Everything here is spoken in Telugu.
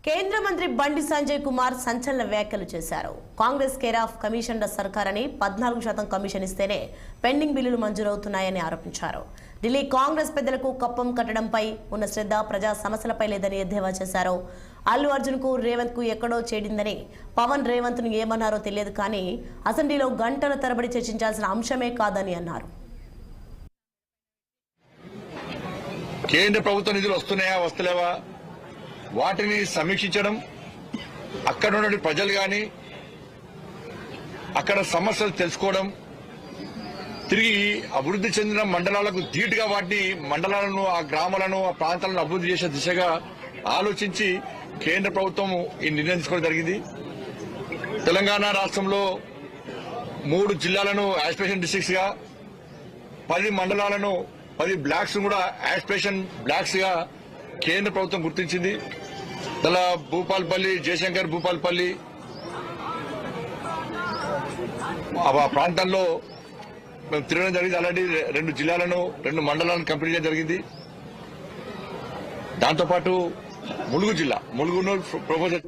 కేంద్ర మంత్రి బండి సంజయ్ కుమార్ సంచలన వ్యాఖ్యలు చేశారు. కాంగ్రెస్ కేర్ ఆఫ్ కమిషన్ల సర్కారని 14% కమిషన్ ఇస్తేనే పెండింగ్ బిల్లులు మంజూరవుతున్నాయని ఆరోపించారు. ఢిల్లీ కాంగ్రెస్ పెద్దలకు కప్పం కట్టడంపై ఉన్న శ్రద్ధ ప్రజా సమస్యలపై లేదని ఎద్దేవా చేశారు. అల్లు అర్జున్ కు రేవంత్ కు ఎక్కడో చేడిందని పవన్ రేవంత్ ను ఏమన్నారో తెలియదు, కానీ అసెంబ్లీలో గంటల తరబడి చర్చించాల్సిన అంశమే కాదని అన్నారు. కేంద్ర ప్రభుత్వ నిధులు వస్తున్నాయా వస్తలేవా వాటిని సమీక్షించడం, అక్కడ ఉన్న ప్రజలు గాని అక్కడ సమస్యలు తెలుసుకోవడం, తిరిగి అభివృద్ధి చెందిన మండలాలకు ధీటుగా వాటిని మండలాలను ఆ గ్రామాలను ఆ ప్రాంతాలను అభివృద్ధి చేసే దిశగా ఆలోచించి కేంద్ర ప్రభుత్వం ఈ నిర్ణయం తీసుకోవడం జరిగింది. తెలంగాణ రాష్ట్రంలో 3 జిల్లాలను యాస్పిరేషన్ డిస్ట్రిక్ట్స్ గా, 10 మండలాలను 10 బ్లాక్స్ కూడా యాస్పిరేషన్ బ్లాక్స్ గా కేంద్ర ప్రభుత్వం గుర్తించింది. అలా భూపాల్పల్లి, జయశంకర్ భూపాల్పల్లి ఆ ప్రాంతాల్లో మేము తిరగడం జరిగింది. ఆల్రెడీ 2 జిల్లాలను 2 మండలాలను కంప్లీట్ చేయడం జరిగింది. దాంతోపాటు ములుగు జిల్లా, ములుగును ప్రపోజల్